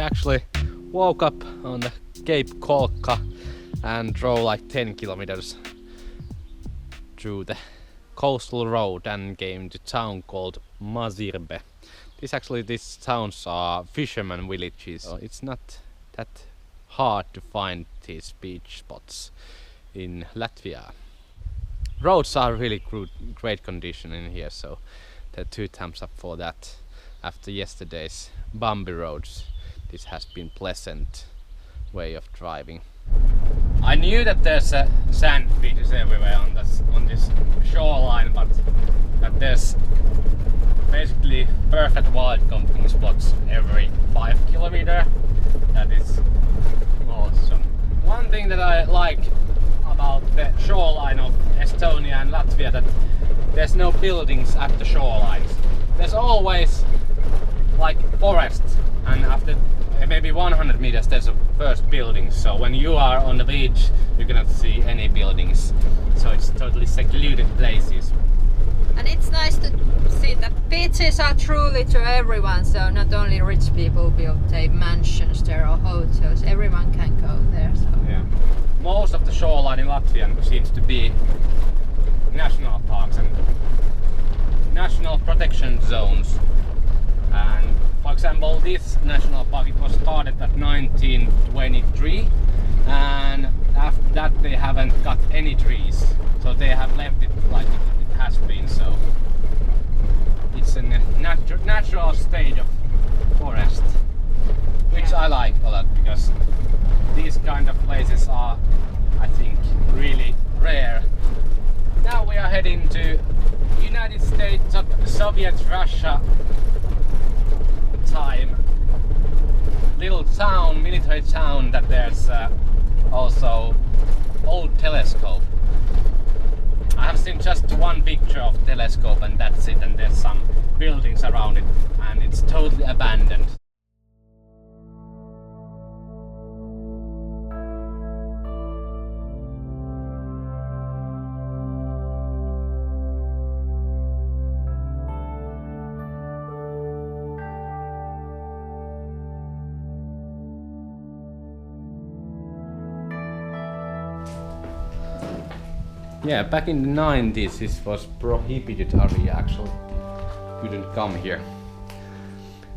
actually woke up on the Cape Kolkka and drove like 10 kilometers through the coastal road and came to a town called Mazirbe. These towns are fishermen villages, so it's not that hard to find these beach spots in Latvia. Roads are really great condition in here, so the 2 thumbs up for that. After yesterday's bumpy roads, this has been pleasant way of driving. I knew that there's sand beaches everywhere on this shoreline, but that there's basically perfect wild camping spots every 5 kilometers. That is awesome. One thing that I like about the shoreline of Estonia and Latvia, that there's no buildings at the shorelines. There's always like forest, and after maybe 100 meters there's a first building, so when you are on the beach you cannot see any buildings, so it's totally secluded places. And it's nice to see that beaches are truly to everyone, so not only rich people build mansions there or hotels, everyone can go there. So. Yeah. Most of the shoreline in Latvia seems to be national parks and national protection zones. And for example, this national park, it was started at 1923, and after that they haven't got any trees, so they have left it like it has been. So it's a natural state of forest, which I like a lot, because these kind of places are, I think, really rare. Now we are heading to United States of Soviet Russia time. Little town, military town, that there's also old telescope. I have seen just one picture of telescope and that's it, and there's some buildings around it and it's totally abandoned. Yeah, back in the 90s this was prohibited area, actually. Couldn't come here.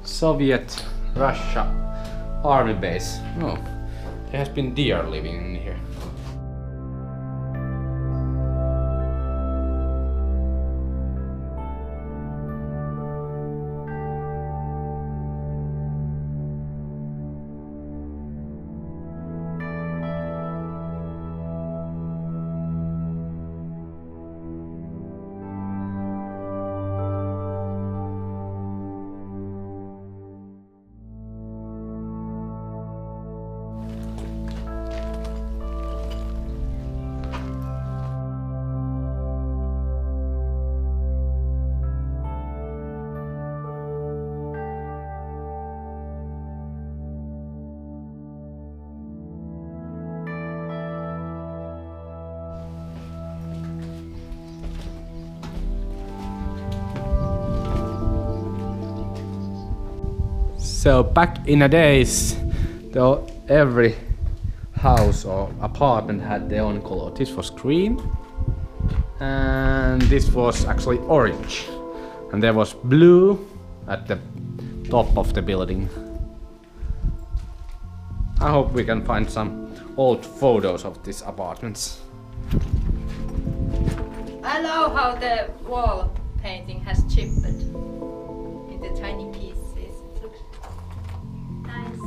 Soviet Russia army base. Oh, there has been deer living in here. So back in the days, though, every house or apartment had their own color. This was green, and this was actually orange, and there was blue at the top of the building. I hope we can find some old photos of these apartments. I love how the wall painting has chipped into tiny pieces. It looks nice.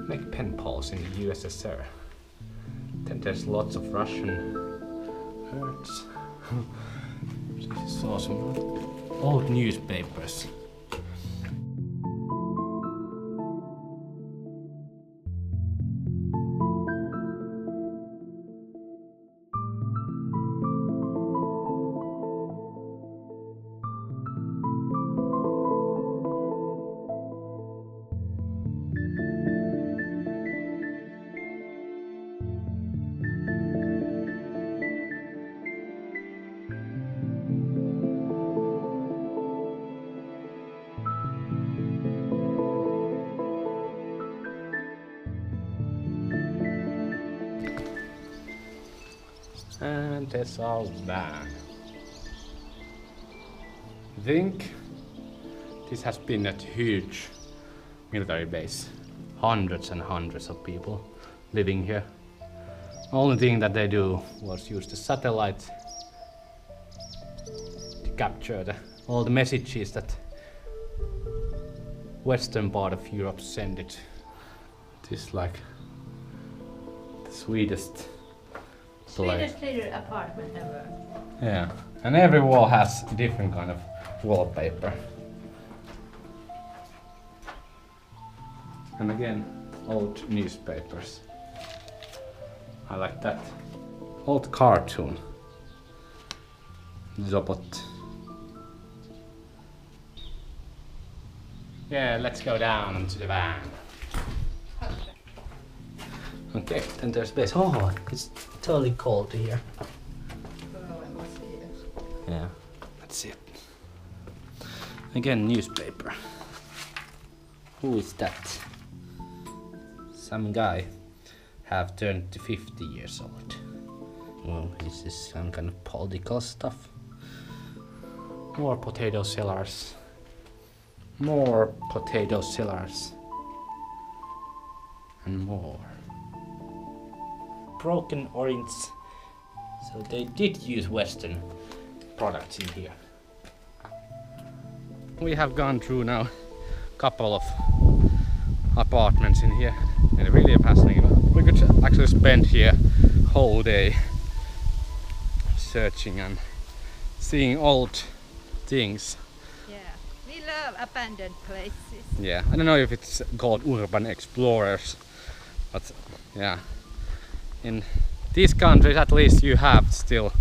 Make pen pals in the USSR. Then there's lots of Russian herds. This is awesome. Old newspapers. And there's our van. I think this has been a huge military base. Hundreds and hundreds of people living here. Only thing that they do was use the satellite to capture all the messages that western part of Europe send it. This like the sweetest little apartment ever. Yeah, and every wall has a different kind of wallpaper. And again, old newspapers. I like that. Old cartoon. Zobot. Yeah, let's go down into the van. Okay, then there's base. Oh, it's totally cold here. Yeah, let's see it. Again, newspaper. Who is that? Some guy have turned to 50 years old. Well, is this some kind of political stuff? More potato sellers. More potato sellers. And more. Broken orange. So they did use Western products in here. We have gone through now a couple of apartments in here and really fascinating. We could actually spend here whole day searching and seeing old things. Yeah, we love abandoned places. Yeah, I don't know if it's called urban explorers, but yeah, in these countries at least you have still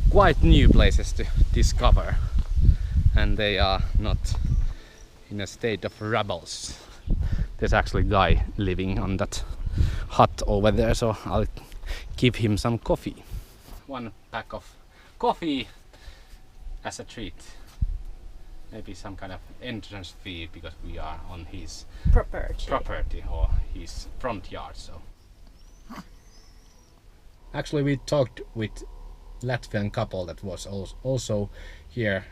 quite new places to discover, and they are not in a state of rubbles. There's actually a guy living on that hut over there, so I'll give him some coffee. One pack of coffee as a treat. Maybe some kind of entrance fee because we are on his property or his front yard. So actually we talked with Latvian couple that was also here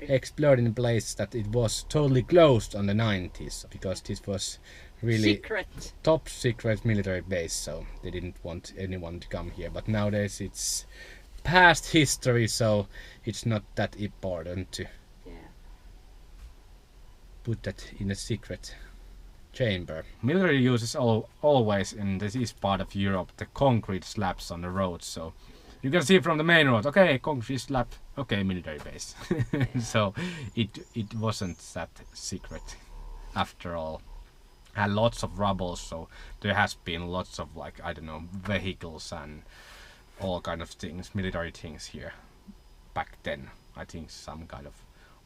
exploring a place that it was totally closed on the 90s because this was really top secret military base, so they didn't want anyone to come here. But nowadays it's past history, so it's not that important to put that in a secret chamber. Military uses always in this part of Europe the concrete slabs on the roads, so you can see from the main road, okay, concrete slab, okay, military base. So it wasn't that secret after all. Had lots of rubble, so there has been lots of, like, I don't know, vehicles and all kind of things, military things here back then. I think some kind of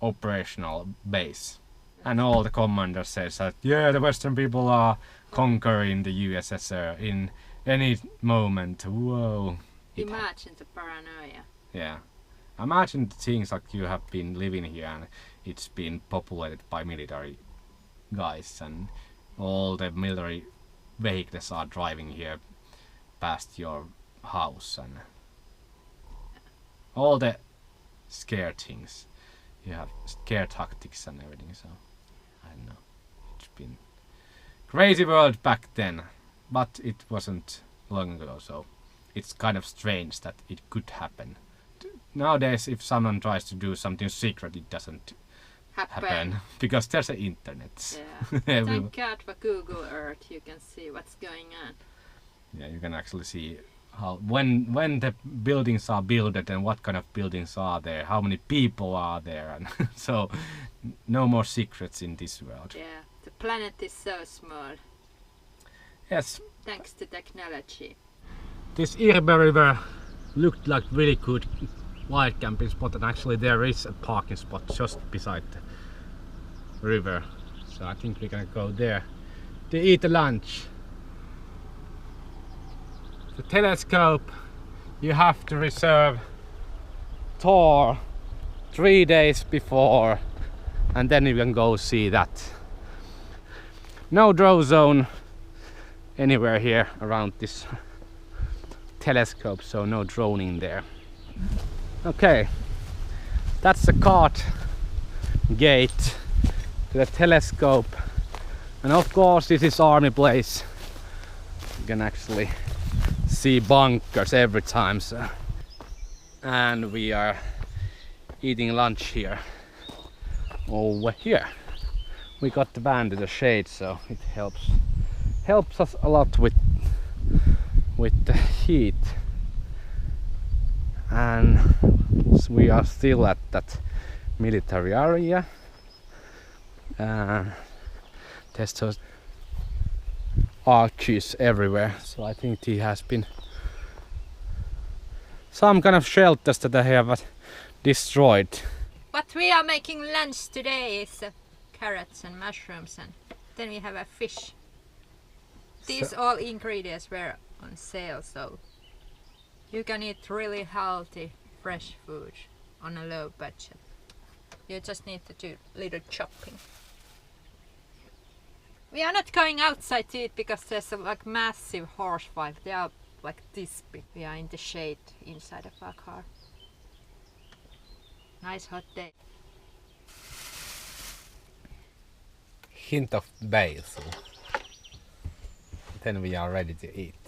operational base. And all the commanders says that, yeah, the Western people are conquering the USSR in any moment. Whoa. Imagine the paranoia. Yeah. Imagine the things like you have been living here and it's been populated by military guys and all the military vehicles are driving here past your house and all the scare things. You have scare tactics and everything, so I don't know. It's been crazy world back then, but it wasn't long ago, so it's kind of strange that it could happen. Nowadays, if someone tries to do something secret, it doesn't happen because there's the internet. Yeah. Thank God for Google Earth, you can see what's going on. Yeah, you can actually see how when the buildings are built and what kind of buildings are there, how many people are there, and so no more secrets in this world. Yeah, the planet is so small. Yes. Thanks to technology. This Irbe River looked like really good wild camping spot, and actually there is a parking spot just beside the river. So I think we're gonna go there to eat a lunch. The telescope you have to reserve tour 3 days before, and then you can go see that. No drone zone anywhere here around this telescope, so no droning there. Okay, that's the cart gate to the telescope, and of course this is army place. You can actually see bunkers every time. So. And we are eating lunch here. Over here. We got the van to the shade, so it helps us a lot with the heat. And we are still at that military area. There's those arches everywhere, so I think he has been some kind of shelters that they have destroyed. What we are making lunch today is carrots and mushrooms, and then we have a fish. These all ingredients were on sale, so you can eat really healthy, fresh food on a low budget. You just need to do little chopping. We are not going outside to eat because there's a like massive horsefly. They are like this big. We are in the shade inside of our car. Nice hot day. Hint of basil. Then we are ready to eat.